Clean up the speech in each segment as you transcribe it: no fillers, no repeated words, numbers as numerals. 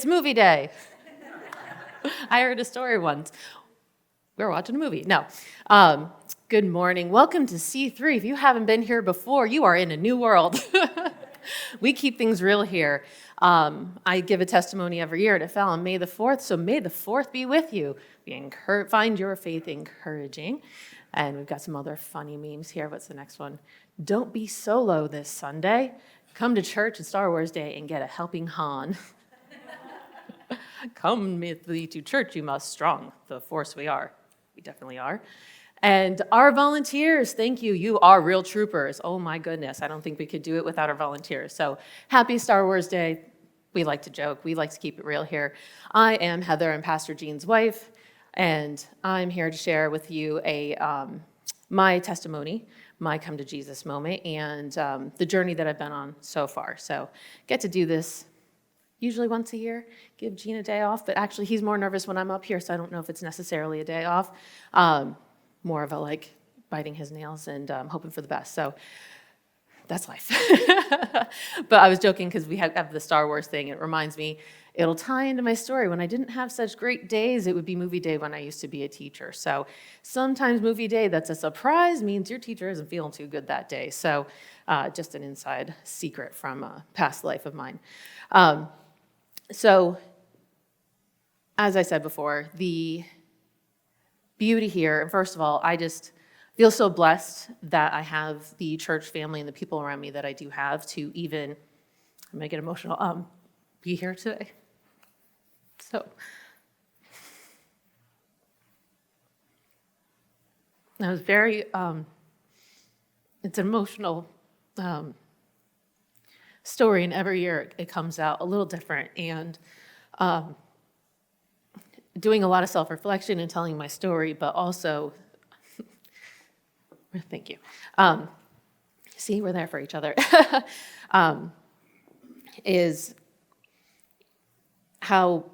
It's movie day. I heard a story once. We were watching a movie. No. Good morning. Welcome to C3. If you haven't been here before, you are in a new world. We keep things real here. I give a testimony every year at FL on May the 4th, so May the 4th be with you. Find your faith encouraging. And we've got some other funny memes here. What's the next one? Don't be solo this Sunday. Come to church and Star Wars Day and get a helping Han. Come with thee to church, you must strong. The force we are. We definitely are. And our volunteers, thank you. You are real troopers. Oh my goodness. I don't think we could do it without our volunteers. So happy Star Wars Day. We like to joke. We like to keep it real here. I am Heather. I'm Pastor Jean's wife. And I'm here to share with you my testimony, my come to Jesus moment, and the journey that I've been on so far. So get to do this usually once a year, give Gene a day off, but actually he's more nervous when I'm up here, so I don't know if it's necessarily a day off. More of a like biting his nails and hoping for the best. So that's life. But I was joking because we have the Star Wars thing. It reminds me, it'll tie into my story. When I didn't have such great days, it would be movie day when I used to be a teacher. So sometimes movie day that's a surprise means your teacher isn't feeling too good that day. So just an inside secret from a past life of mine. So as I said before, the beauty here, first of all, I just feel so blessed that I have the church family and the people around me that I do have to even, I'm going to get emotional, be here today. So, I was very, it's an emotional story, and every year it comes out a little different, and doing a lot of self-reflection and telling my story, but also, thank you. See, we're there for each other. Is how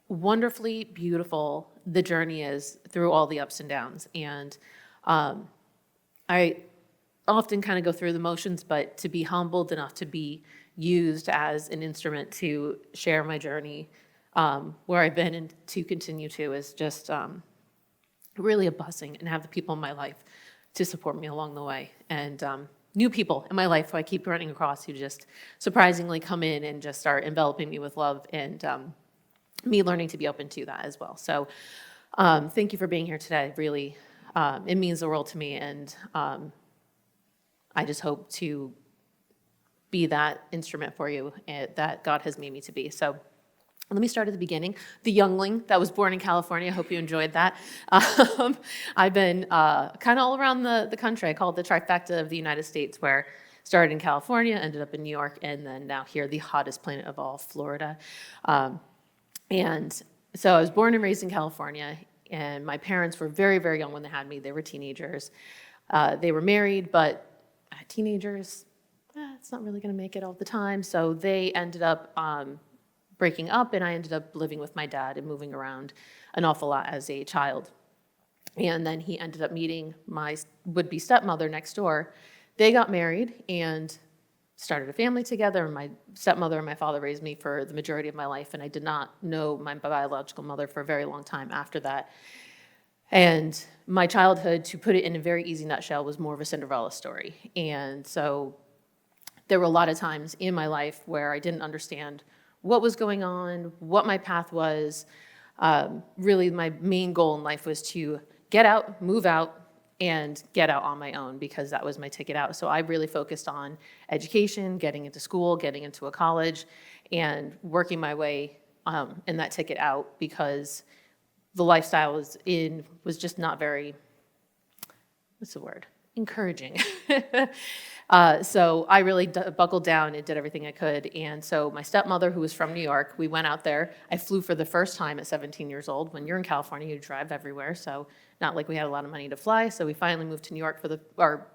wonderfully beautiful the journey is through all the ups and downs. And I often kind of go through the motions, but to be humbled enough to be used as an instrument to share my journey where I've been and to continue to is just really a blessing, and have the people in my life to support me along the way. And new people in my life who I keep running across who just surprisingly come in and just start enveloping me with love, and me learning to be open to that as well. So thank you for being here today. Really, it means the world to me, and I just hope to be that instrument for you that God has made me to be. So let me start at the beginning. The youngling that was born in California. I hope you enjoyed that. I've been kind of all around the country. I call it the trifecta of the United States, where started in California, ended up in New York, and then now here, the hottest planet of all, Florida. And so I was born and raised in California, and my parents were very, very young when they had me. They were teenagers. They were married, but teenagers, it's not really going to make it all the time. So they ended up breaking up, and I ended up living with my dad and moving around an awful lot as a child. And then he ended up meeting my would-be stepmother next door. They got married and started a family together. My stepmother and my father raised me for the majority of my life, and I did not know my biological mother for a very long time after that. And my childhood, to put it in a very easy nutshell, was more of a Cinderella story. And so there were a lot of times in my life where I didn't understand what was going on, what my path was. Really, my main goal in life was to get out, move out, and get out on my own, because that was my ticket out. So I really focused on education, getting into school, getting into a college, and working my way in that ticket out, because the lifestyle was just not very, what's the word? Encouraging. So I really buckled down and did everything I could. And so my stepmother, who was from New York, we went out there. I flew for the first time at 17 years old. When you're in California, you drive everywhere. So not like we had a lot of money to fly. So we finally moved to New York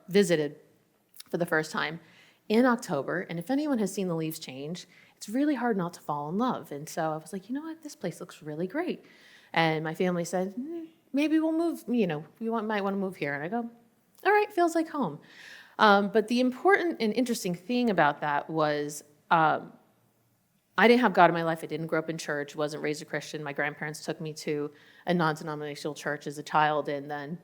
visited for the first time in October. And if anyone has seen the leaves change, it's really hard not to fall in love. And so I was like, you know what? This place looks really great. And my family said, maybe we'll move, we might want to move here. And I go, all right, feels like home. But the important and interesting thing about that was I didn't have God in my life. I didn't grow up in church, wasn't raised a Christian. My grandparents took me to a non-denominational church as a child, and then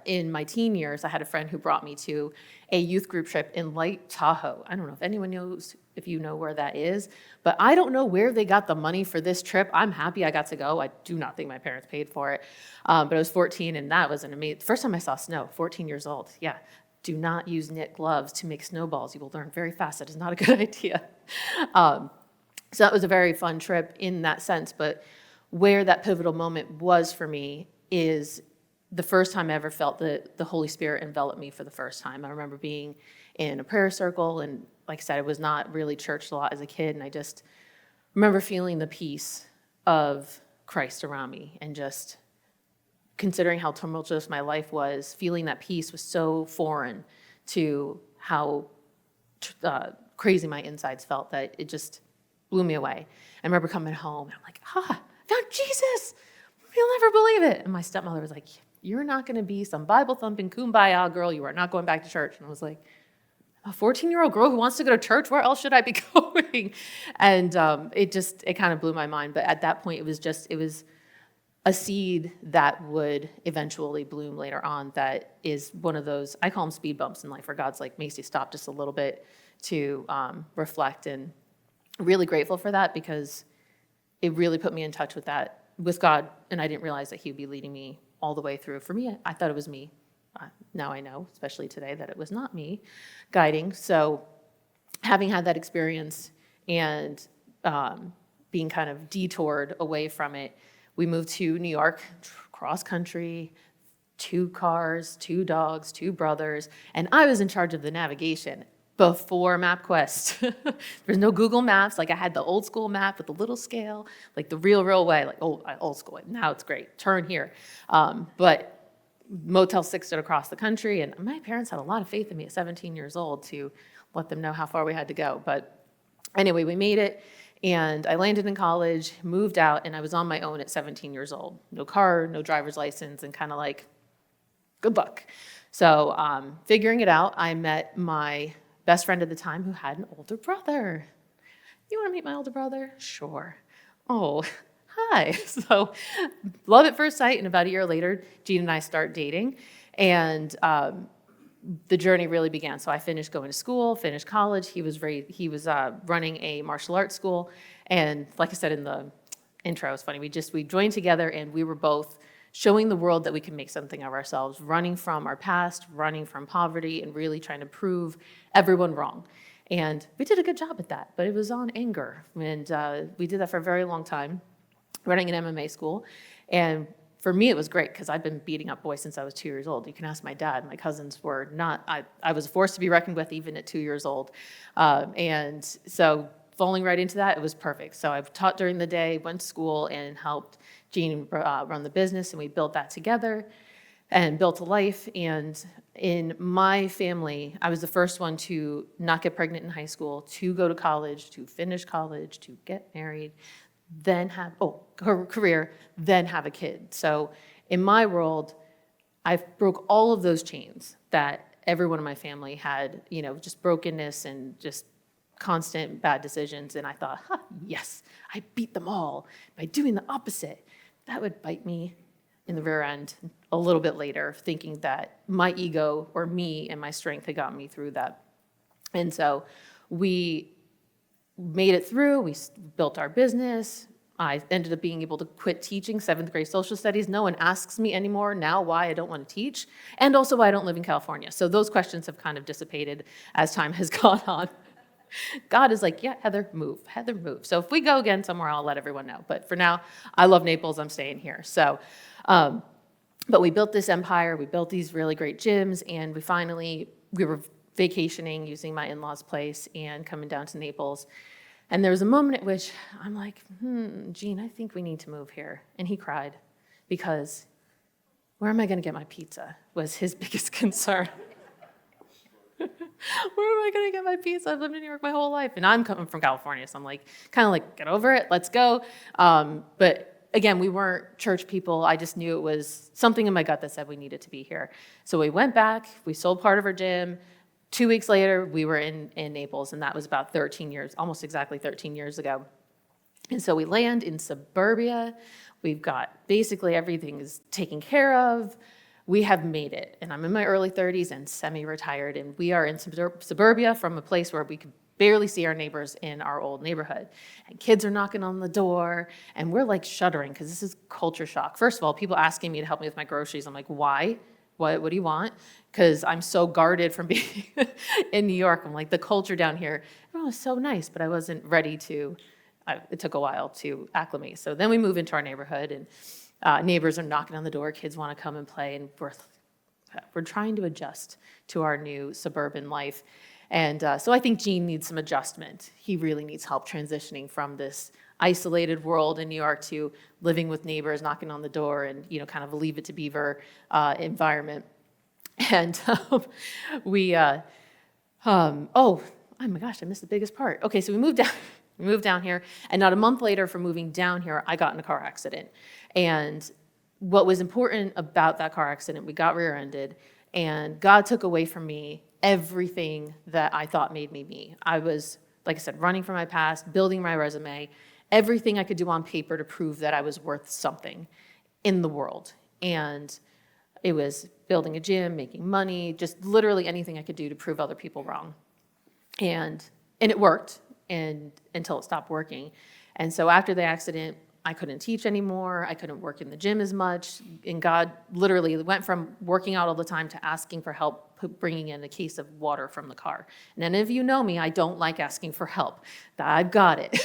in my teen years, I had a friend who brought me to a youth group trip in Lake Tahoe. I don't know if anyone knows, if you know where that is, but I don't know where they got the money for this trip. I'm happy I got to go. I do not think my parents paid for it, but I was 14, and that was an amazing, first time I saw snow, 14 years old. Yeah, do not use knit gloves to make snowballs. You will learn very fast. That is not a good idea. So that was a very fun trip in that sense, but where that pivotal moment was for me is the first time I ever felt the Holy Spirit envelop me for the first time. I remember being in a prayer circle, and like I said, I was not really churched a lot as a kid, and I just remember feeling the peace of Christ around me, and just considering how tumultuous my life was, feeling that peace was so foreign to how crazy my insides felt that it just blew me away. I remember coming home, and I'm like, I found Jesus! You'll never believe it. And my stepmother was like, you're not going to be some Bible-thumping kumbaya girl. You are not going back to church. And I was like, a 14-year-old girl who wants to go to church? Where else should I be going? And it kind of blew my mind. But at that point, it was a seed that would eventually bloom later on. That is one of those, I call them speed bumps in life, where God's like, Macy, stop just a little bit to reflect. And really grateful for that, because it really put me in touch with God. And I didn't realize that he would be leading me all the way through. For me, I thought it was me. Now I know, especially today, that it was not me guiding. So having had that experience and being kind of detoured away from it, we moved to New York, cross country, 2 cars, 2 dogs, 2 brothers, and I was in charge of the navigation before MapQuest. There's no Google Maps. Like, I had the old school map with the little scale, like the real way, like old school. Now it's great. Turn here. But Motel 6 stood across the country, and my parents had a lot of faith in me at 17 years old to let them know how far we had to go. But anyway, we made it, and I landed in college, moved out, and I was on my own at 17 years old. No car, no driver's license, and kind of like, good luck. So figuring it out, I met my best friend at the time who had an older brother. You want to meet my older brother? Sure. Oh, hi. So love at first sight, and about a year later, Gene and I start dating, and the journey really began. So I finished going to school, finished college. He was running a martial arts school, and like I said in the intro, it's funny, we joined together, and we were both showing the world that we can make something of ourselves, running from our past, running from poverty, and really trying to prove everyone wrong. And we did a good job at that, but it was on anger. And we did that for a very long time, running an MMA school. And for me, it was great, because I've been beating up boys since I was 2 years old. You can ask my dad. My cousins were not, I was a force to be reckoned with even at 2 years old. And so falling right into that, it was perfect. So I've taught during the day, went to school, and helped Gene run the business, and we built that together and built a life. And in my family, I was the first one to not get pregnant in high school, to go to college, to finish college, to get married, then have career, then have a kid. So in my world, I broke all of those chains that everyone in my family had, just brokenness and just constant bad decisions. And I thought, yes, I beat them all by doing the opposite. That would bite me in the rear end a little bit later, thinking that my ego or me and my strength had gotten me through that. And so we made it through. We built our business. I ended up being able to quit teaching 7th grade social studies. No one asks me anymore now why I don't want to teach, and also why I don't live in California. So those questions have kind of dissipated as time has gone on. God is like, yeah, Heather, move. So if we go again somewhere, I'll let everyone know. But for now, I love Naples. I'm staying here. So, but we built this empire. We built these really great gyms, and we were vacationing using my in-laws' place and coming down to Naples. And there was a moment at which I'm like, Gene, I think we need to move here. And he cried, because where am I going to get my pizza was his biggest concern. Where am I going to get my pizza? I've lived in New York my whole life. And I'm coming from California, so I'm like, kind of like, get over it, let's go. But again, we weren't church people. I just knew it was something in my gut that said we needed to be here. So we went back, we sold part of our gym, 2 weeks later, we were in Naples, and that was about 13 years, almost exactly 13 years ago. And so we land in suburbia. We've got basically everything is taken care of. We have made it. And I'm in my early 30s and semi-retired, and we are in suburbia from a place where we could barely see our neighbors in our old neighborhood. And kids are knocking on the door, and we're like shuddering because this is culture shock. First of all, people asking me to help me with my groceries. I'm like, why? What do you want? Because I'm so guarded from being in New York. I'm like, the culture down here, everyone was so nice, but I wasn't ready to, it took a while to acclimate. So then we move into our neighborhood, and neighbors are knocking on the door, kids want to come and play, and we're trying to adjust to our new suburban life. And so I think Gene needs some adjustment. He really needs help transitioning from this isolated world in New York to living with neighbors, knocking on the door, and kind of a Leave It to Beaver environment. And oh my gosh, I missed the biggest part. Okay, so we moved down here, and not a month later from moving down here, I got in a car accident. And what was important about that car accident, we got rear-ended, and God took away from me everything that I thought made me me. I was, like I said, running from my past, building my resume, everything I could do on paper to prove that I was worth something in the world. And it was building a gym, making money, just literally anything I could do to prove other people wrong. And it worked until it stopped working. And so after the accident, I couldn't teach anymore. I couldn't work in the gym as much. And God literally went from working out all the time to asking for help, bringing in a case of water from the car. And any of you know me, I don't like asking for help. I've got it.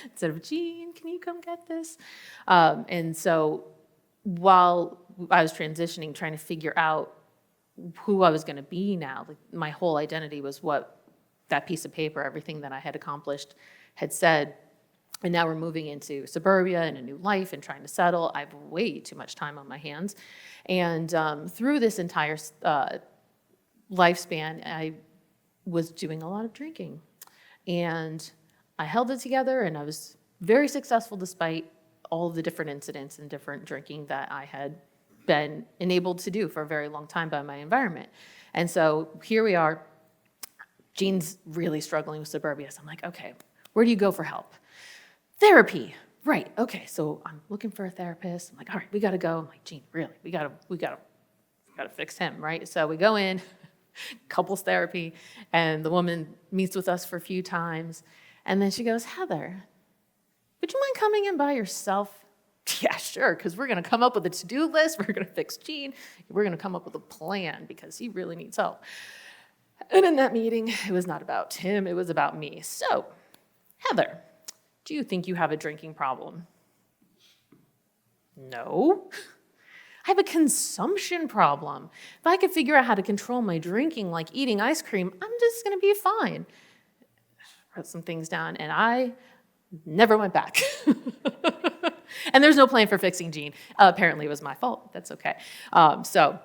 Instead of, Gene, can you come get this? And so while I was transitioning, trying to figure out who I was going to be now, like my whole identity was what that piece of paper, everything that I had accomplished, had said. And now we're moving into suburbia and a new life and trying to settle. I have way too much time on my hands. And through this entire lifespan, I was doing a lot of drinking. And I held it together, and I was very successful despite all of the different incidents and different drinking that I had been enabled to do for a very long time by my environment. And so here we are. Gene's really struggling with suburbia. So I'm like, okay, where do you go for help? Therapy, right? Okay, so I'm looking for a therapist. I'm like, all right, we got to go. I'm like, Gene, really, we got to fix him, right? So we go in, couples therapy, and the woman meets with us for a few times, and then she goes, Heather, would you mind coming in by yourself? Yeah, sure, because we're going to come up with a to-do list. We're going to fix Gene. We're going to come up with a plan because he really needs help. And in that meeting, it was not about him. It was about me. So, Heather, do you think you have a drinking problem? No. I have a consumption problem. If I could figure out how to control my drinking, like eating ice cream, I'm just going to be fine. Wrote some things down, and I never went back. And there's no plan for fixing Gene. Apparently, it was my fault. That's okay. So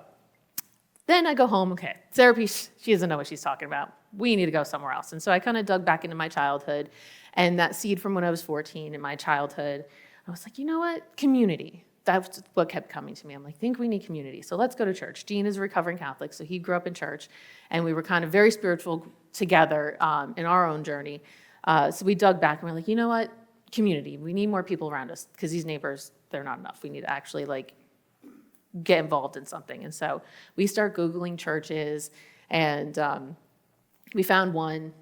then I go home. Okay, therapy, she doesn't know what she's talking about. We need to go somewhere else. And so I kind of dug back into my childhood, and that seed from when I was 14 in my childhood, I was like, you know what? Community. That's what kept coming to me. I'm like, I think we need community. So let's go to church. Gene is a recovering Catholic, so he grew up in church, and we were kind of very spiritual together in our own journey. So we dug back, and we're like, you know what? Community. We need more people around us because these neighbors, they're not enough. We need to actually get involved in something. And so we start Googling churches, and we found one.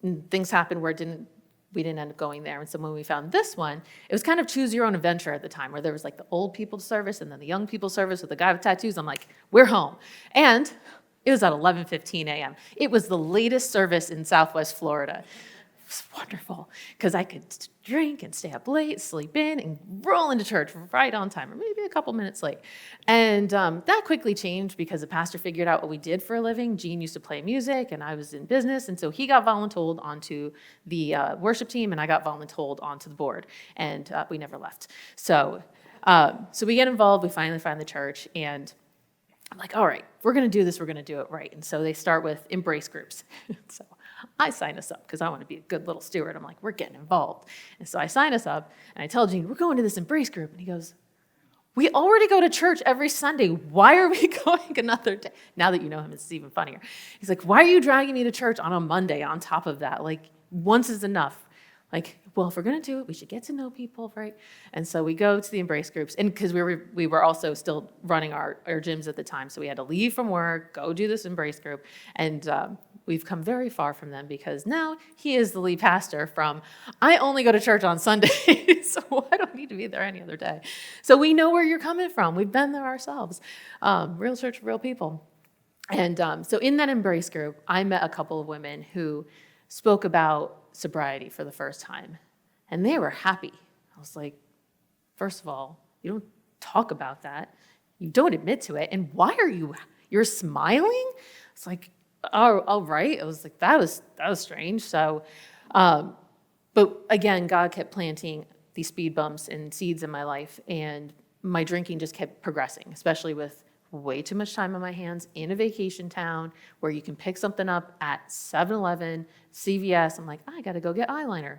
And things happened where we didn't end up going there. And so when we found this one, it was kind of choose your own adventure at the time, where there was the old people service and then the young people service with the guy with tattoos. I'm like, we're home. And it was at 11:15 a.m. It was the latest service in Southwest Florida. It was wonderful because I could drink and stay up late, sleep in, and roll into church right on time, or maybe a couple minutes late. And that quickly changed because the pastor figured out what we did for a living. Gene used to play music, and I was in business, and so he got voluntold onto the worship team, and I got voluntold onto the board, and we never left. So we get involved. We finally find the church, and I'm like, all right, we're going to do this. We're going to do it right. And so they start with embrace groups. So I sign us up because I want to be a good little steward. I'm like, we're getting involved. And so I sign us up, and I tell Gene, we're going to this embrace group. And he goes, we already go to church every Sunday. Why are we going another day? Now that you know him, it's even funnier. He's like, why are you dragging me to church on a Monday on top of that? Like, once is enough. Like, well, if we're going to do it, we should get to know people, right? And so we go to the embrace groups. And because we were also still running our gyms at the time, so we had to leave from work, go do this embrace group. And we've come very far from them because now he is the lead pastor from, I only go to church on Sundays, so I don't need to be there any other day. So we know where you're coming from. We've been there ourselves. Real church, real people. And so in that embrace group, I met a couple of women who spoke about sobriety for the first time, and they were happy. I was like, first of all, you don't talk about that. You don't admit to it. And why are you're smiling? It's like, oh, all right. I was like, that was strange. So, but again, God kept planting these speed bumps and seeds in my life, and my drinking just kept progressing, especially with way too much time on my hands in a vacation town where you can pick something up at 7-Eleven, CVS. I'm like, I got to go get eyeliner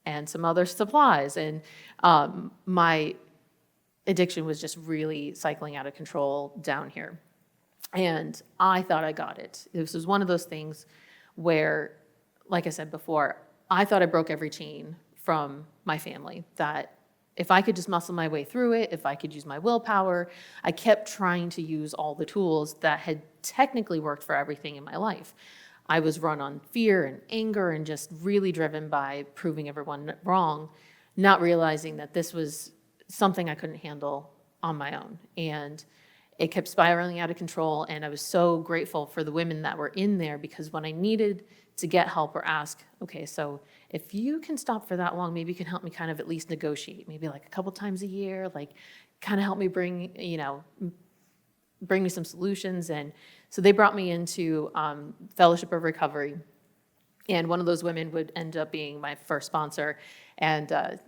and some other supplies. And my addiction was just really cycling out of control down here. And I thought I got it. This was one of those things where, like I said before, I thought I broke every chain from my family, that if I could just muscle my way through it, if I could use my willpower, I kept trying to use all the tools that had technically worked for everything in my life. I was run on fear and anger and just really driven by proving everyone wrong, not realizing that this was something I couldn't handle on my own. And it kept spiraling out of control, and I was so grateful for the women that were in there, because when I needed to get help or ask, okay, so if you can stop for that long, maybe you can help me kind of at least negotiate, maybe like a couple times a year, like kind of help me bring me some solutions. And so they brought me into Fellowship of Recovery, and one of those women would end up being my first sponsor. And there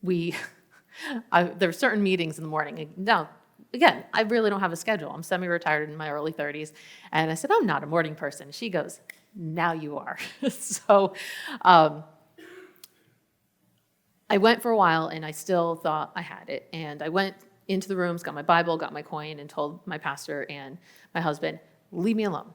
were certain meetings in the morning. Now, again, I really don't have a schedule. I'm semi-retired in my early 30s. And I said, I'm not a morning person. She goes, now you are. So I went for a while, and I still thought I had it. And I went into the rooms, got my Bible, got my coin, and told my pastor and my husband, leave me alone.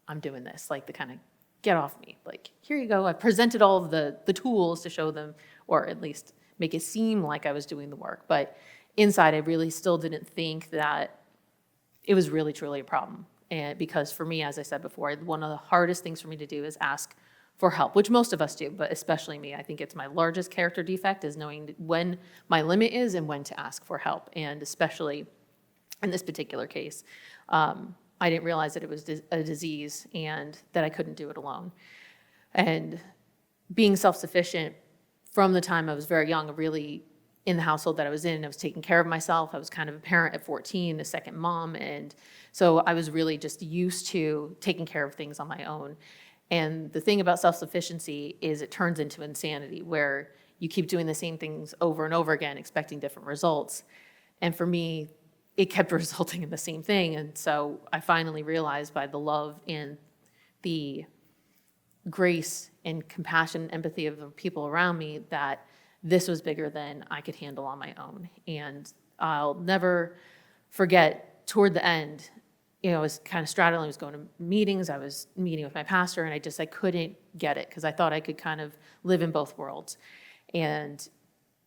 I'm doing this, like, to kind of get off me. Like, here you go. I presented all of the tools to show them, or at least make it seem like I was doing the work. But inside, I really still didn't think that it was really, truly a problem. And because for me, as I said before, one of the hardest things for me to do is ask for help, which most of us do, but especially me. I think it's my largest character defect, is knowing when my limit is and when to ask for help. And especially in this particular case, I didn't realize that it was a disease and that I couldn't do it alone. And being self-sufficient from the time I was very young, really in the household that I was in, I was taking care of myself. I was kind of a parent at 14, a second mom. And so I was really just used to taking care of things on my own. And the thing about self-sufficiency is it turns into insanity, where you keep doing the same things over and over again, expecting different results. And for me, it kept resulting in the same thing. And so I finally realized, by the love and the grace and compassion and empathy of the people around me, that this was bigger than I could handle on my own. And I'll never forget, toward the end, I was kind of straddling. I was going to meetings. I was meeting with my pastor, and I couldn't get it, because I thought I could kind of live in both worlds. And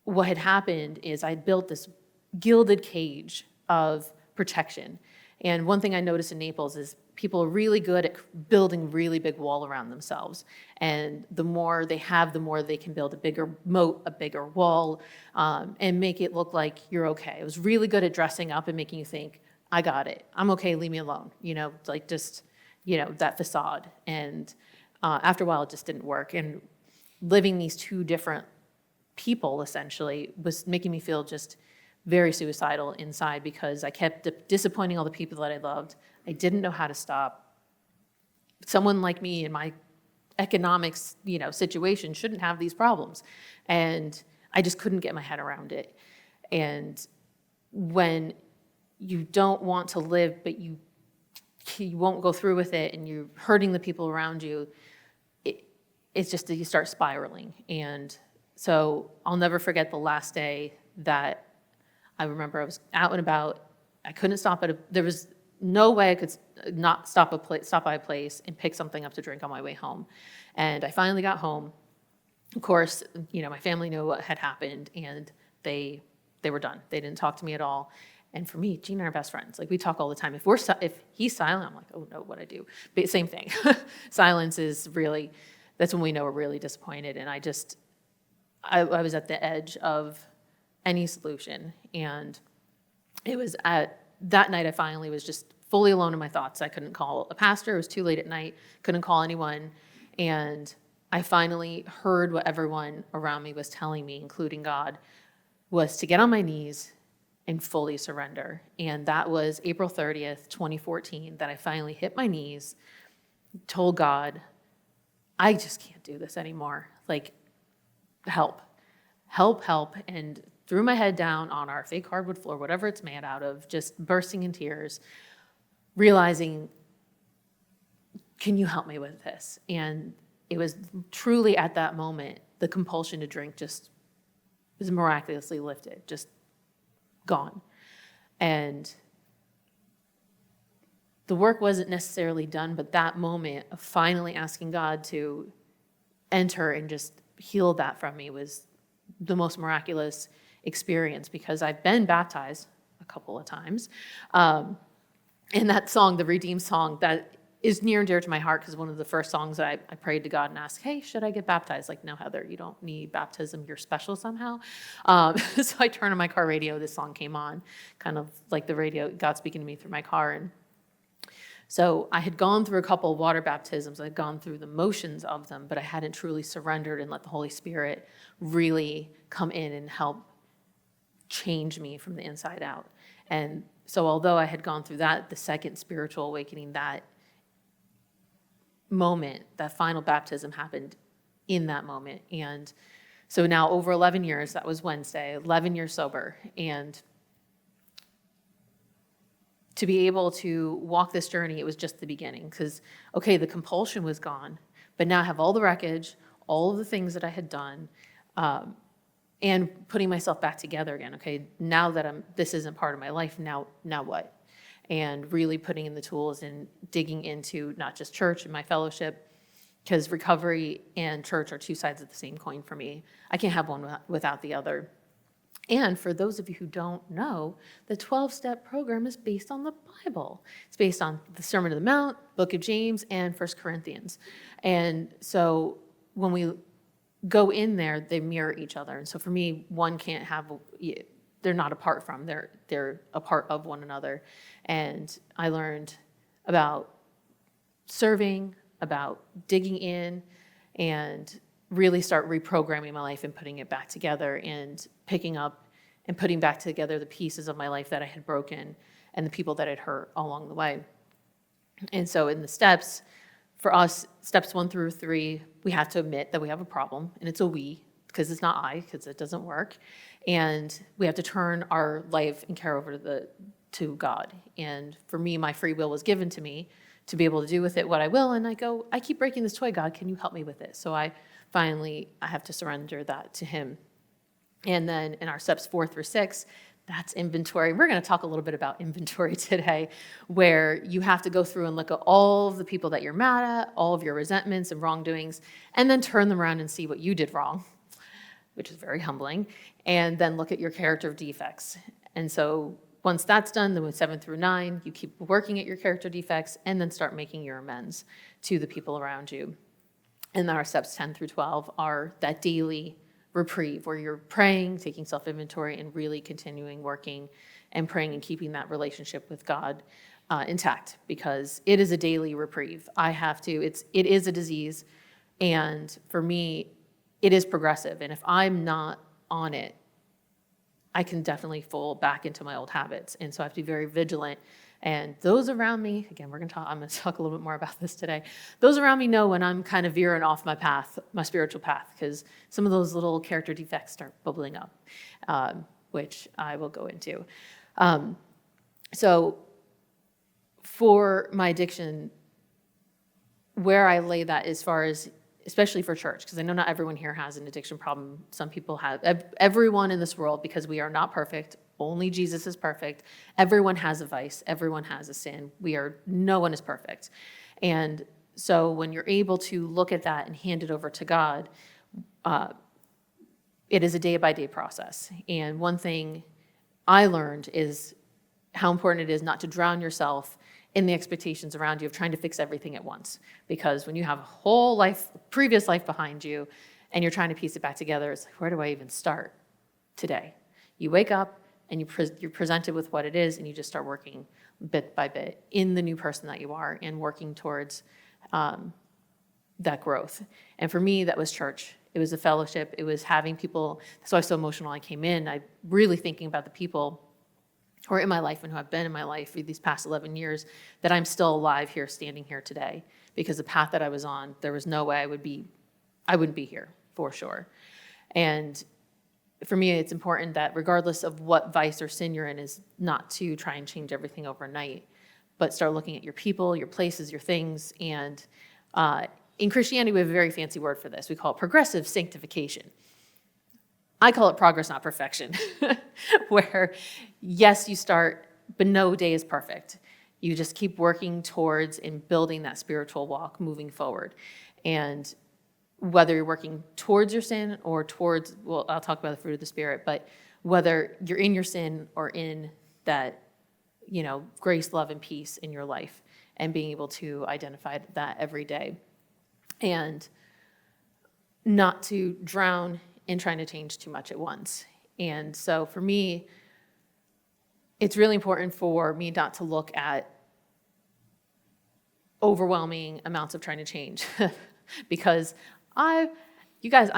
what had happened is I built this gilded cage of protection. And one thing I noticed in Naples is people are really good at building really big wall around themselves. And the more they have, the more they can build a bigger moat, a bigger wall, and make it look like you're okay. It was really good at dressing up and making you think, I got it. I'm okay, leave me alone. Like just, that facade. And after a while, it just didn't work. And living these two different people, essentially, was making me feel just very suicidal inside, because I kept disappointing all the people that I loved. I didn't know how to stop. Someone like me in my economics, situation shouldn't have these problems. And I just couldn't get my head around it. And when you don't want to live, but you won't go through with it, and you're hurting the people around you, it's just that you start spiraling. And so I'll never forget the last day that I remember I was out and about. I couldn't stop there was no way I could not stop by a place and pick something up to drink on my way home. And I finally got home. Of course, my family knew what had happened, and they were done. They didn't talk to me at all. And for me, Gene and I are best friends. Like, we talk all the time. If he's silent, I'm like, oh no, what'd I do? But same thing. Silence is really, that's when we know we're really disappointed. And I was at the edge of any solution. And it was at that night I finally was just fully alone in my thoughts. I couldn't call a pastor. It was too late at night. Couldn't call anyone. And I finally heard what everyone around me was telling me, including God, was to get on my knees and fully surrender. And that was April 30th, 2014, that I finally hit my knees, told God, I just can't do this anymore. Like, help, and threw my head down on our fake hardwood floor, whatever it's made out of, just bursting in tears, realizing, can you help me with this? And it was truly at that moment, the compulsion to drink just was miraculously lifted, just gone. And the work wasn't necessarily done, but that moment of finally asking God to enter and just heal that from me was the most miraculous experience, because I've been baptized a couple of times. And that song, the Redeemed song, that is near and dear to my heart, because one of the first songs that I prayed to God and asked, hey, should I get baptized? Like, no, Heather, you don't need baptism. You're special somehow. So I turned on my car radio. This song came on, kind of like the radio, God speaking to me through my car. And so I had gone through a couple of water baptisms. I'd gone through the motions of them, but I hadn't truly surrendered and let the Holy Spirit really come in and help change me from the inside out. And so although I had gone through that, the second spiritual awakening, that moment, that final baptism happened in that moment. And so now over 11 years, that was Wednesday, 11 years sober. And to be able to walk this journey, it was just the beginning. Because, okay, the compulsion was gone, but now I have all the wreckage, all of the things that I had done, and putting myself back together again. Okay, now that this isn't part of my life, now what? And really putting in the tools and digging into not just church and my fellowship, because recovery and church are two sides of the same coin for me. I can't have one without the other. And for those of you who don't know, the 12-step program is based on the Bible. It's based on the Sermon on the Mount, Book of James, and 1 Corinthians. And so when we go in there, they mirror each other. And so for me, one can't have, they're not apart from, they're a part of one another. And I learned about serving, about digging in, and really start reprogramming my life and putting it back together and picking up and putting back together the pieces of my life that I had broken and the people that I'd hurt along the way. And so in the steps, for us, steps 1 through 3, we have to admit that we have a problem, and it's a we, because it's not I, because it doesn't work. And we have to turn our life and care over to God. And for me, my free will was given to me to be able to do with it what I will. And I keep breaking this toy, God, can you help me with it? So I have to surrender that to him. And then in our steps 4 through 6, that's inventory. We're going to talk a little bit about inventory today, where you have to go through and look at all of the people that you're mad at, all of your resentments and wrongdoings, and then turn them around and see what you did wrong, which is very humbling, and then look at your character defects. And so once that's done, then with 7 through 9, you keep working at your character defects and then start making your amends to the people around you. And then our steps 10 through 12 are that daily reprieve, where you're praying, taking self-inventory, and really continuing working and praying and keeping that relationship with God intact, because it is a daily reprieve. It is a disease, and for me, it is progressive. And if I'm not on it, I can definitely fall back into my old habits. And so I have to be very vigilant. And those around me, again, I'm going to talk a little bit more about this today. Those around me know when I'm kind of veering off my path, my spiritual path, because some of those little character defects start bubbling up, which I will go into. So for my addiction, where I lay that as far as, especially for church, because I know not everyone here has an addiction problem. Some people have. Everyone in this world, because we are not perfect, Only Jesus is perfect. Everyone has a vice. Everyone has a sin. No one is perfect. And so when you're able to look at that and hand it over to God, it is a day-by-day process. And one thing I learned is how important it is not to drown yourself in the expectations around you of trying to fix everything at once. Because when you have a whole life, previous life behind you, and you're trying to piece it back together, it's like, where do I even start today? You wake up and you're presented with what it is, and you just start working bit by bit in the new person that you are and working towards that growth. And for me, that was church. It was a fellowship. It was having people. That's why I was so emotional. I came in, I really thinking about the people who are in my life and who have been in my life for these past 11 years, that I'm still alive here, standing here today. Because the path that I was on, there was no way I wouldn't be here, for sure. And for me, it's important that regardless of what vice or sin you're in, is not to try and change everything overnight, but start looking at your people, your places, your things. And in Christianity, we have a very fancy word for this. We call it progressive sanctification. I call it progress, not perfection, where yes, you start, but no day is perfect. You just keep working towards and building that spiritual walk, moving forward. And whether you're working towards your sin or towards, well, I'll talk about the fruit of the Spirit, but whether you're in your sin or in that, grace, love, and peace in your life, and being able to identify that every day. And not to drown in trying to change too much at once. And so for me, it's really important for me not to look at overwhelming amounts of trying to change because I'm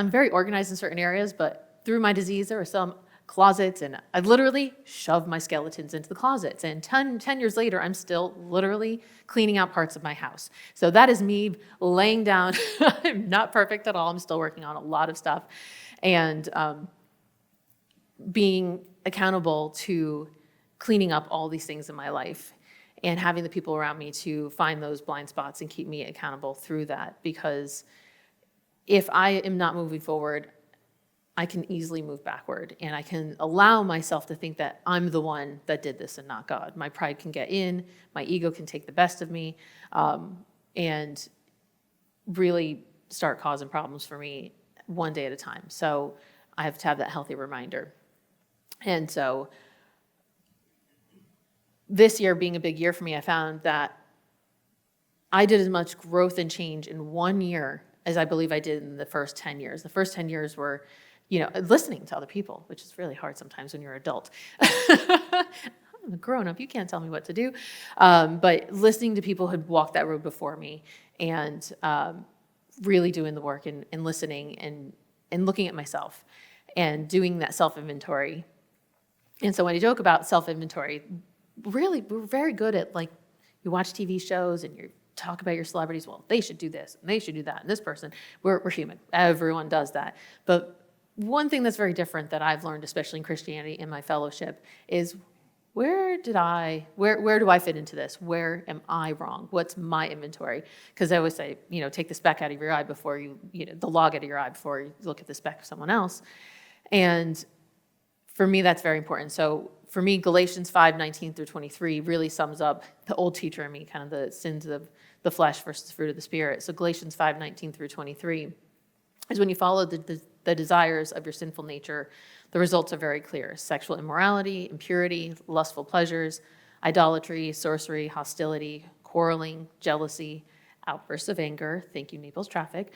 very organized in certain areas, but through my disease, there are some closets, and I literally shoved my skeletons into the closets. And 10 years later, I'm still literally cleaning out parts of my house. So that is me laying down. I'm not perfect at all. I'm still working on a lot of stuff. And being accountable to cleaning up all these things in my life and having the people around me to find those blind spots and keep me accountable through that. Because if I am not moving forward, I can easily move backward, and I can allow myself to think that I'm the one that did this and not God. My pride can get in, my ego can take the best of me, and really start causing problems for me one day at a time. So I have to have that healthy reminder. And so this year being a big year for me, I found that I did as much growth and change in 1 year as I believe I did in the first 10 years. The first 10 years were, listening to other people, which is really hard sometimes when you're an adult. I'm a grown-up, you can't tell me what to do. But listening to people who had walked that road before me, and really doing the work and listening and looking at myself and doing that self-inventory. And so when I joke about self-inventory, really, we're very good at, you watch TV shows and you talk about your celebrities, well, they should do this and they should do that, and this person, we're human. Everyone does that. But one thing that's very different that I've learned, especially in Christianity in my fellowship, is where do I fit into this? Where am I wrong? What's my inventory? Because I always say, take the speck out of your eye before the log out of your eye before you look at the speck of someone else. And for me, that's very important. So for me, Galatians 5:19 through 23 really sums up the old teacher in me, kind of the sins of the flesh versus the fruit of the Spirit. So Galatians 5:19 through 23 is when you follow the desires of your sinful nature, the results are very clear. Sexual immorality, impurity, lustful pleasures, idolatry, sorcery, hostility, quarreling, jealousy, outbursts of anger, thank you, Naples traffic,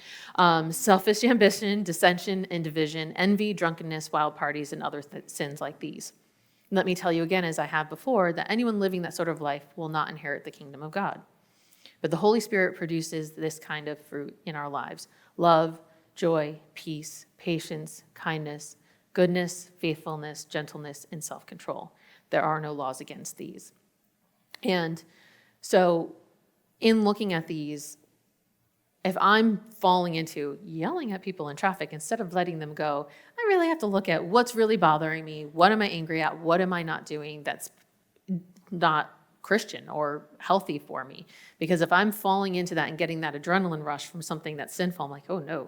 selfish ambition, dissension and division, envy, drunkenness, wild parties, and other sins like these. Let me tell you again, as I have before, that anyone living that sort of life will not inherit the kingdom of God. But the Holy Spirit produces this kind of fruit in our lives: love, joy, peace, patience, kindness, goodness, faithfulness, gentleness, and self-control. There are no laws against these. And so in looking at these, if I'm falling into yelling at people in traffic instead of letting them go, I really have to look at what's really bothering me. What am I angry at? What am I not doing that's not Christian or healthy for me? Because if I'm falling into that and getting that adrenaline rush from something that's sinful, I'm like, oh no,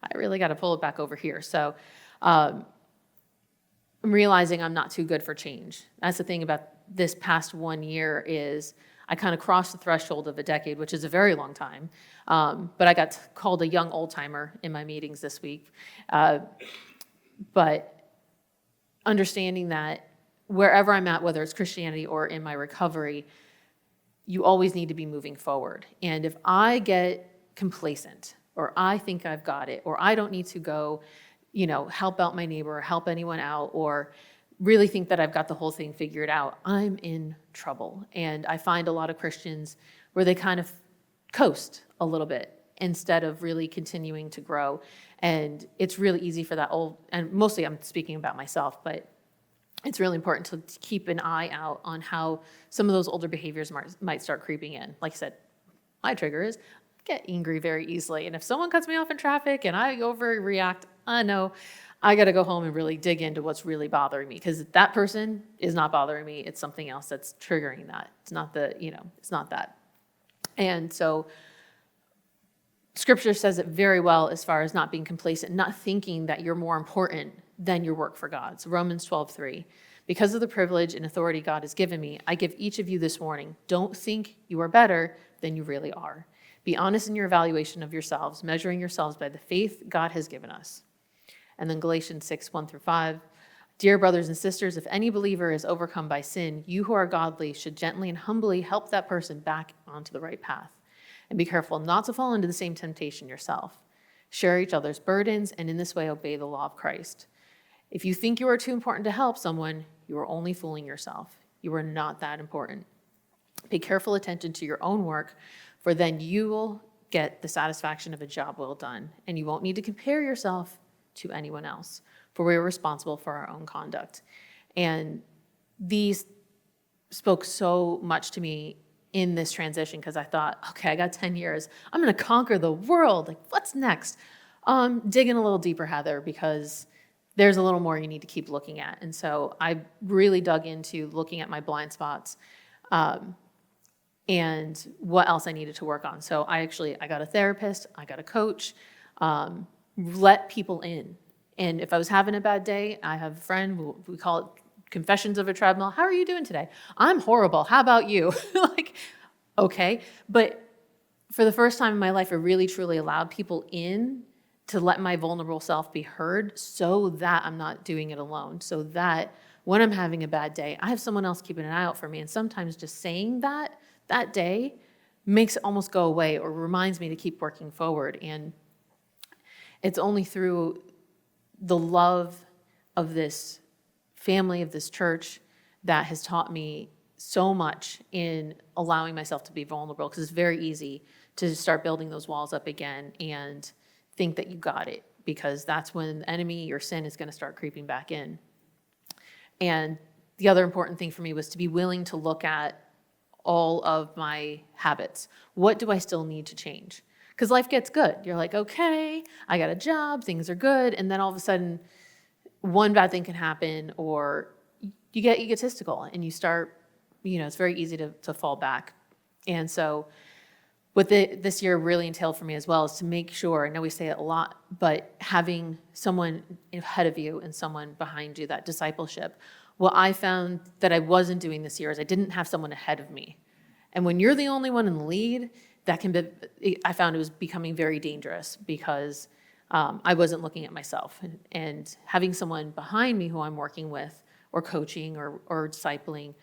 I really got to pull it back over here. So I'm realizing I'm not too good for change. That's the thing about this past 1 year is I kind of crossed the threshold of a decade, which is a very long time. But I got called a young old timer in my meetings this week. But understanding that wherever I'm at, whether it's Christianity or in my recovery, you always need to be moving forward. And if I get complacent, or I think I've got it, or I don't need to go, help out my neighbor or help anyone out, or really think that I've got the whole thing figured out, I'm in trouble. And I find a lot of Christians where they kind of coast a little bit instead of really continuing to grow. And it's really easy for that and mostly I'm speaking about myself, but it's really important to keep an eye out on how some of those older behaviors might start creeping in. Like I said, my trigger is I get angry very easily. And if someone cuts me off in traffic and I overreact, I know I got to go home and really dig into what's really bothering me, because that person is not bothering me. It's something else that's triggering that. It's not it's not that. And so Scripture says it very well as far as not being complacent, not thinking that you're more important than your work for God. So Romans 12:3, because of the privilege and authority God has given me, I give each of you this warning. Don't think you are better than you really are. Be honest in your evaluation of yourselves, measuring yourselves by the faith God has given us. And then Galatians 6:1-5, dear brothers and sisters, if any believer is overcome by sin, you who are godly should gently and humbly help that person back onto the right path. And be careful not to fall into the same temptation yourself. Share each other's burdens, and in this way obey the law of Christ. If you think you are too important to help someone, you are only fooling yourself. You are not that important. Pay careful attention to your own work, for then you will get the satisfaction of a job well done, and you won't need to compare yourself to anyone else, for we are responsible for our own conduct. And these spoke so much to me in this transition, because I thought, okay, I got 10 years. I'm going to conquer the world. Like, what's next? Dig in a little deeper, Heather, because there's a little more you need to keep looking at. And so I really dug into looking at my blind spots and what else I needed to work on. So I got a therapist, I got a coach, let people in. And if I was having a bad day, I have a friend, we call it confessions of a treadmill. How are you doing today? I'm horrible. How about you? Okay. But for the first time in my life, I really truly allowed people in to let my vulnerable self be heard, so that I'm not doing it alone, so that when I'm having a bad day, I have someone else keeping an eye out for me. And sometimes just saying that day makes it almost go away, or reminds me to keep working forward. And it's only through the love of this family, of this church, that has taught me so much in allowing myself to be vulnerable, because it's very easy to start building those walls up again and think that you got it, because that's when the enemy, your sin, is going to start creeping back in. And the other important thing for me was to be willing to look at all of my habits. What do I still need to change? Because life gets good. You're like, okay, I got a job, things are good. And then all of a sudden, one bad thing can happen, or you get egotistical and you start, it's very easy to fall back. And so what this year really entailed for me as well is to make sure, I know we say it a lot, but having someone ahead of you and someone behind you, that discipleship. What I found that I wasn't doing this year is I didn't have someone ahead of me. And when you're the only one in the lead, I found it was becoming very dangerous, because I wasn't looking at myself. And having someone behind me who I'm working with or coaching or discipling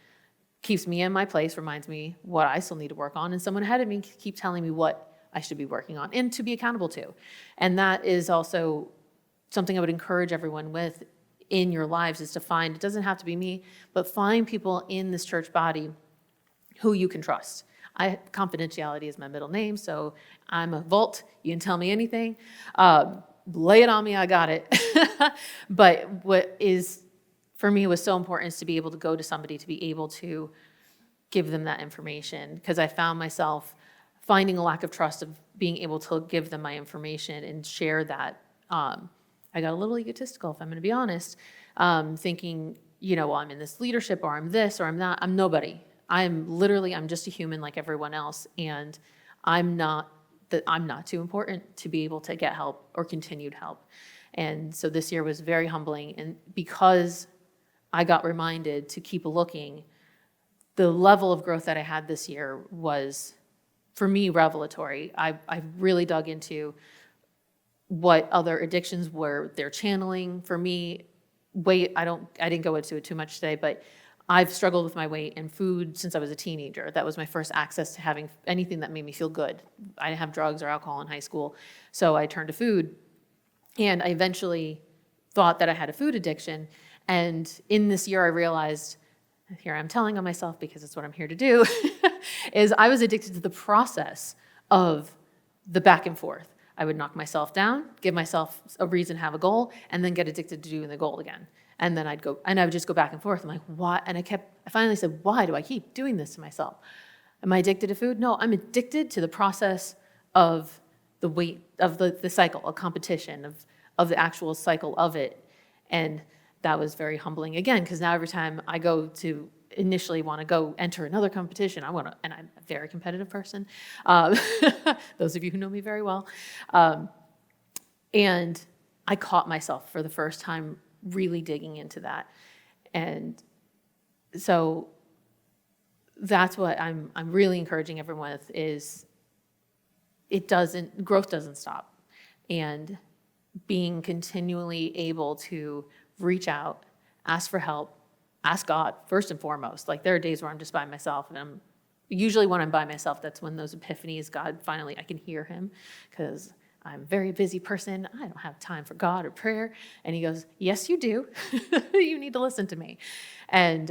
keeps me in my place, reminds me what I still need to work on, and someone ahead of me keep telling me what I should be working on and to be accountable to. And that is also something I would encourage everyone with in your lives, is to find, it doesn't have to be me, but find people in this church body who you can trust. Confidentiality is my middle name, so I'm a vault. You can tell me anything. Lay it on me, I got it. But what is, for me, was so important is to be able to go to somebody, to be able to give them that information, because I found myself finding a lack of trust of being able to give them my information and share that. I got a little egotistical, if I'm going to be honest, thinking, well, I'm in this leadership, or I'm this, or I'm that. I'm nobody. I'm just a human like everyone else, and I'm not too important to be able to get help or continued help. And so this year was very humbling, and because I got reminded to keep looking. The level of growth that I had this year was, for me, revelatory. I really dug into what other addictions were they're channeling. For me, weight, I didn't go into it too much today, but I've struggled with my weight and food since I was a teenager. That was my first access to having anything that made me feel good. I didn't have drugs or alcohol in high school, so I turned to food. And I eventually thought that I had a food addiction. And in this year, I realized, here I'm telling on myself because it's what I'm here to do, is I was addicted to the process of the back and forth. I would knock myself down, give myself a reason, have a goal, and then get addicted to doing the goal again. And then I would just go back and forth. I'm like, why? And I finally said, why do I keep doing this to myself? Am I addicted to food? No, I'm addicted to the process of the weight, of the cycle, a competition, of the actual cycle of it. And that was very humbling again, because now every time I go to initially want to go enter another competition, and I'm a very competitive person. Those of you who know me very well. And I caught myself for the first time really digging into that. And so that's what I'm really encouraging everyone with is growth doesn't stop. And being continually able to reach out, ask for help, ask God first and foremost. Like there are days where I'm just by myself, and usually when I'm by myself, that's when those epiphanies, God finally, I can hear him, because I'm a very busy person. I don't have time for God or prayer. And he goes, yes, you do. You need to listen to me. And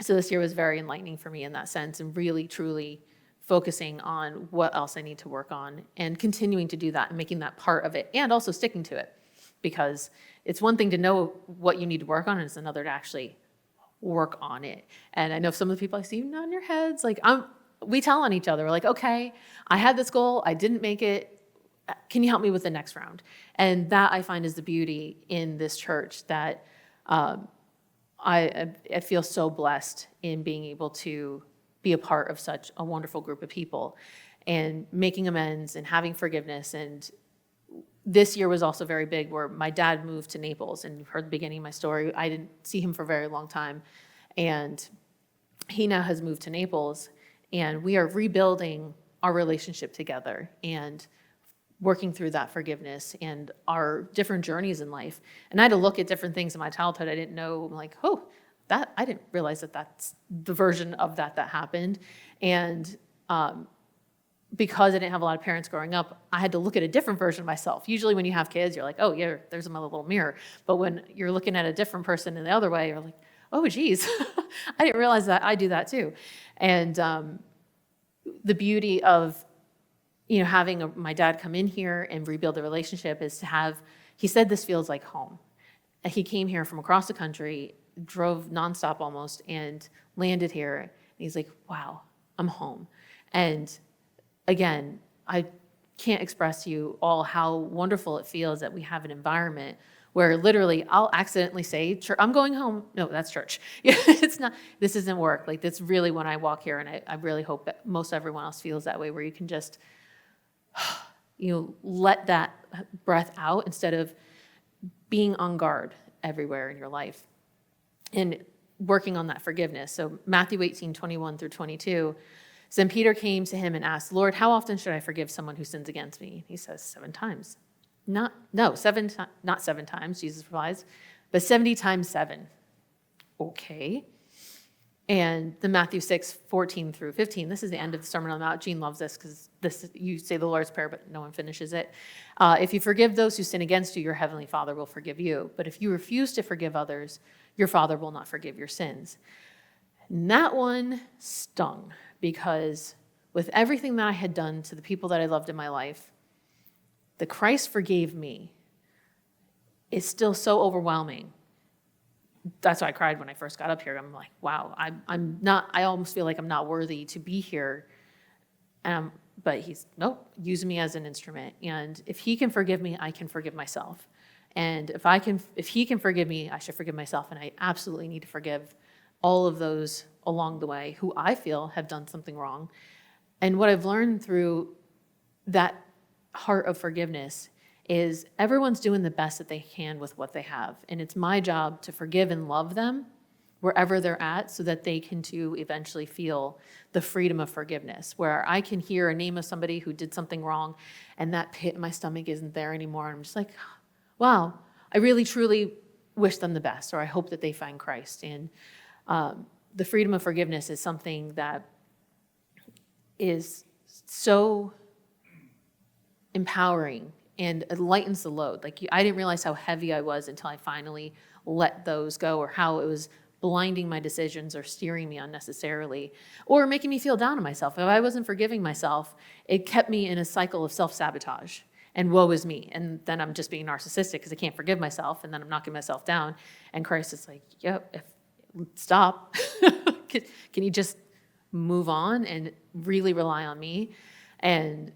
so this year was very enlightening for me in that sense, and really, truly focusing on what else I need to work on and continuing to do that and making that part of it, and also sticking to it, because it's one thing to know what you need to work on, and it's another to actually work on it. And I know some of the people I see, you nod your heads, like we tell on each other, we're like, okay, I had this goal, I didn't make it. Can you help me with the next round? And that I find is the beauty in this church, that I feel so blessed in being able to be a part of such a wonderful group of people and making amends and having forgiveness. And this year was also very big, where my dad moved to Naples, and you've heard the beginning of my story. I didn't see him for a very long time, and he now has moved to Naples, and we are rebuilding our relationship together and working through that forgiveness and our different journeys in life. And I had to look at different things in my childhood I didn't know. I'm like, oh, that I didn't realize that that's the version of that happened. And because I didn't have a lot of parents growing up, I had to look at a different version of myself. Usually when you have kids, you're like, oh yeah, there's my little mirror. But when you're looking at a different person in the other way, you're like, oh geez, I didn't realize that I do that too. And the beauty of having my dad come in here and rebuild the relationship is to have, he said this feels like home. He came here from across the country, drove nonstop almost, and landed here. And he's like, wow, I'm home. And again, I can't express to you all how wonderful it feels that we have an environment where literally I'll accidentally say, I'm going home. No, that's church. It's not, this isn't work. Like, that's really when I walk here, and I really hope that most everyone else feels that way, where you can just let that breath out instead of being on guard everywhere in your life, and working on that forgiveness. So Matthew 18:21-22, then Peter came to him and asked, Lord, how often should I forgive someone who sins against me? He says 7 times. Not 7 times, Jesus replies, but 70 times 7. Okay. And the Matthew 6:14-15, this is the end of the Sermon on the Mount. Jean loves this, because you say the Lord's Prayer, but no one finishes it. If you forgive those who sin against you, your heavenly Father will forgive you. But if you refuse to forgive others, your Father will not forgive your sins. And that one stung, because with everything that I had done to the people that I loved in my life, the Christ forgave me is still so overwhelming. That's why I cried when I first got up here. I'm like, wow, I almost feel like I'm not worthy to be here. But he's, nope, use me as an instrument. And if he can forgive me, I can forgive myself. And if he can forgive me, I should forgive myself. And I absolutely need to forgive all of those along the way who I feel have done something wrong. And what I've learned through that heart of forgiveness is everyone's doing the best that they can with what they have. And it's my job to forgive and love them wherever they're at so that they can too eventually feel the freedom of forgiveness, where I can hear a name of somebody who did something wrong and that pit in my stomach isn't there anymore. And I'm just like, wow, I really truly wish them the best, or I hope that they find Christ. And the freedom of forgiveness is something that is so empowering and it lightens the load. Like I didn't realize how heavy I was until I finally let those go, or how it was blinding my decisions or steering me unnecessarily or making me feel down on myself. If I wasn't forgiving myself, it kept me in a cycle of self-sabotage and woe is me. And then I'm just being narcissistic because I can't forgive myself, and then I'm knocking myself down. And Christ is like, stop. Can you just move on and really rely on me? And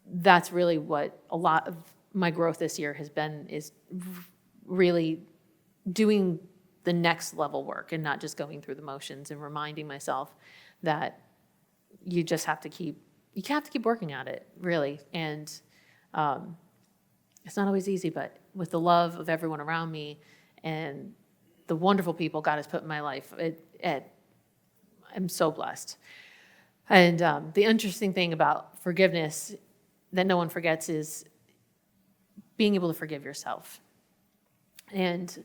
that's really what a lot of my growth this year has been, is really doing the next level work and not just going through the motions, and reminding myself that you just have to keep working at it, really. And it's not always easy, but with the love of everyone around me and the wonderful people God has put in my life, I'm so blessed. And the interesting thing about forgiveness that no one forgets is being able to forgive yourself. And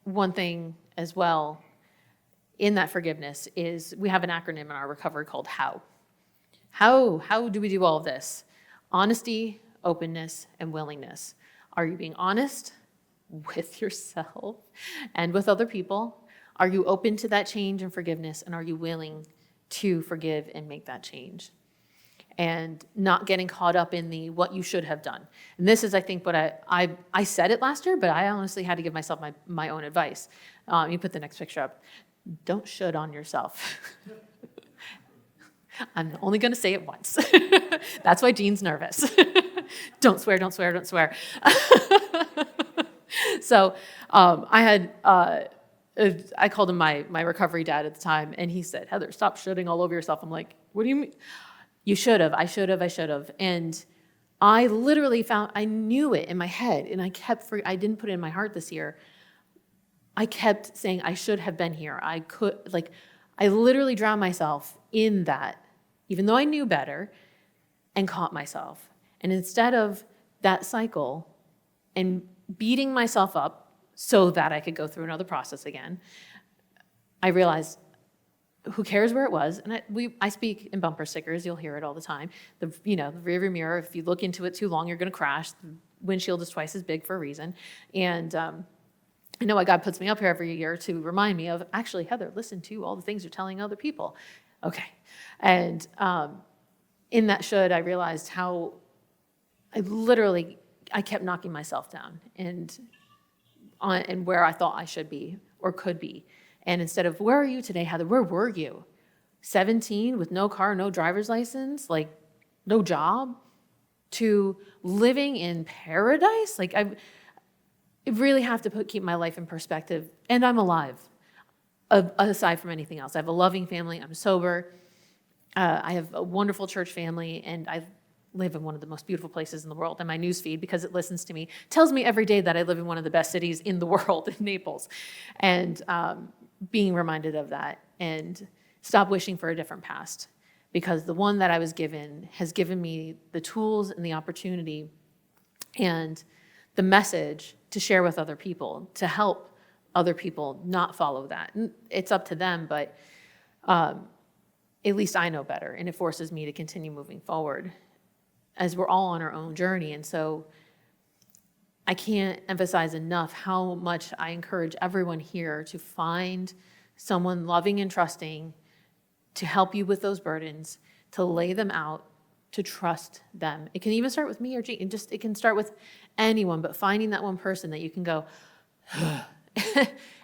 one thing as well in that forgiveness is we have an acronym in our recovery called HOW. How do we do all of this? Honesty, openness, and willingness. Are you being honest with yourself and with other people? Are you open to that change and forgiveness? And are you willing to forgive and make that change? And not getting caught up in the what you should have done. And this is, I think, what I said it last year, but I honestly had to give myself my own advice. You put the next picture up. Don't should on yourself. I'm only going to say it once. That's why Jean's nervous. Don't swear, don't swear, don't swear. So I called him my recovery dad at the time, and he said, Heather, stop shoulding all over yourself. I'm like, what do you mean? You should have, I should have. And I literally I knew it in my head, and I didn't put it in my heart this year. I kept saying, I should have been here. I literally drowned myself in that, even though I knew better, and caught myself. And instead of that cycle and beating myself up so that I could go through another process again, I realized, who cares where it was? And I speak in bumper stickers. You'll hear it all the time. The rearview mirror, if you look into it too long, you're going to crash. The windshield is twice as big for a reason. And I know why God puts me up here every year, to remind me of, actually, Heather, listen to all the things you're telling other people. Okay. And in that should, I realized how I kept knocking myself down and where I thought I should be or could be. And instead of, where are you today, Heather? Where were you? 17 with no car, no driver's license, like no job, to living in paradise? Like I really have to keep my life in perspective, and I'm alive, aside from anything else. I have a loving family. I'm sober. I have a wonderful church family, and I live in one of the most beautiful places in the world. And my newsfeed, because it listens to me, tells me every day that I live in one of the best cities in the world, in Naples. And being reminded of that, and stop wishing for a different past, because the one that I was given has given me the tools and the opportunity and the message to share with other people, to help other people not follow that. And it's up to them, but at least I know better, and it forces me to continue moving forward as we're all on our own journey. And so I can't emphasize enough how much I encourage everyone here to find someone loving and trusting to help you with those burdens, to lay them out, to trust them. It can even start with me or Jean. It can start with anyone, but finding that one person that you can go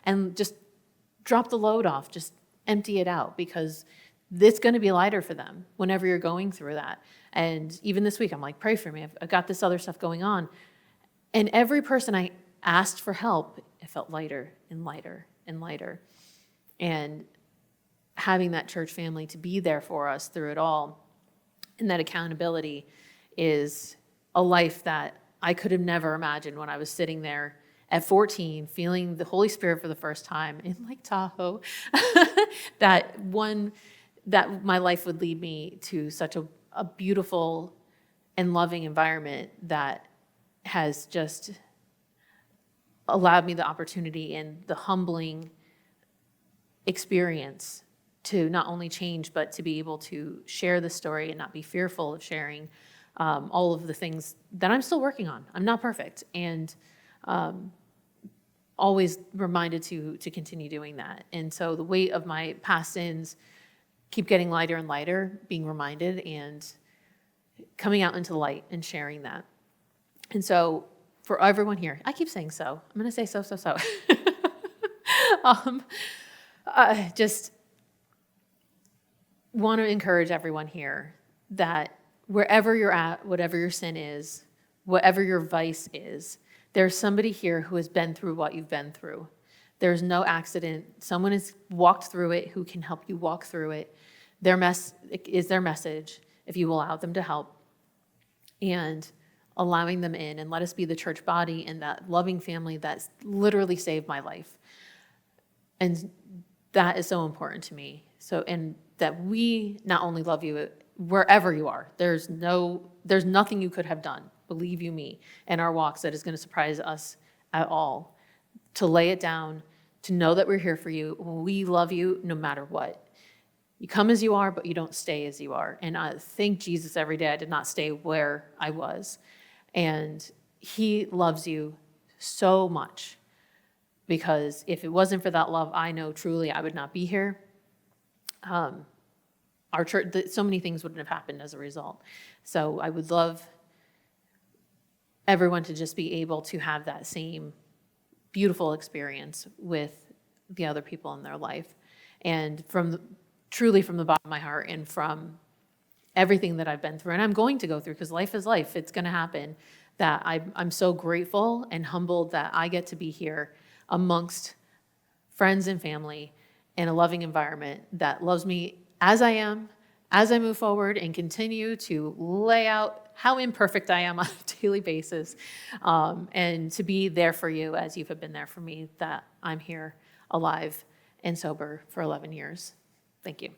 and just drop the load off, just empty it out, because it's going to be lighter for them whenever you're going through that. And even this week, I'm like, pray for me. I've got this other stuff going on. And every person I asked for help, it felt lighter and lighter and lighter. And having that church family to be there for us through it all, and that accountability is a life that I could have never imagined when I was sitting there at 14, feeling the Holy Spirit for the first time in Lake Tahoe, that my life would lead me to such a beautiful and loving environment that has just allowed me the opportunity and the humbling experience to not only change, but to be able to share the story and not be fearful of sharing all of the things that I'm still working on. I'm not perfect, and always reminded to continue doing that. And so the weight of my past sins keep getting lighter and lighter, being reminded and coming out into the light and sharing that. And so for everyone here, I keep saying so. I'm going to say so. I just want to encourage everyone here that wherever you're at, whatever your sin is, whatever your vice is, there's somebody here who has been through what you've been through. There's no accident. Someone has walked through it who can help you walk through it. Their message, if you allow them to help, and allowing them in, and let us be the church body and that loving family that's literally saved my life. And that is so important to me. So, and that we not only love you wherever you are, there's nothing you could have done, believe you me, in our walks that is going to surprise us at all. To lay it down, to know that we're here for you. We love you no matter what. You come as you are, but you don't stay as you are. And I thank Jesus every day I did not stay where I was. And he loves you so much, because if it wasn't for that love, I know truly I would not be here. Our church, so many things wouldn't have happened as a result. So I would love everyone to just be able to have that same beautiful experience with the other people in their life. And truly from the bottom of my heart and from everything that I've been through, and I'm going to go through, because life is life, it's going to happen, that I'm so grateful and humbled that I get to be here amongst friends and family in a loving environment that loves me as I am, as I move forward and continue to lay out how imperfect I am on a daily basis, and to be there for you as you have been there for me, that I'm here alive and sober for 11 years. Thank you.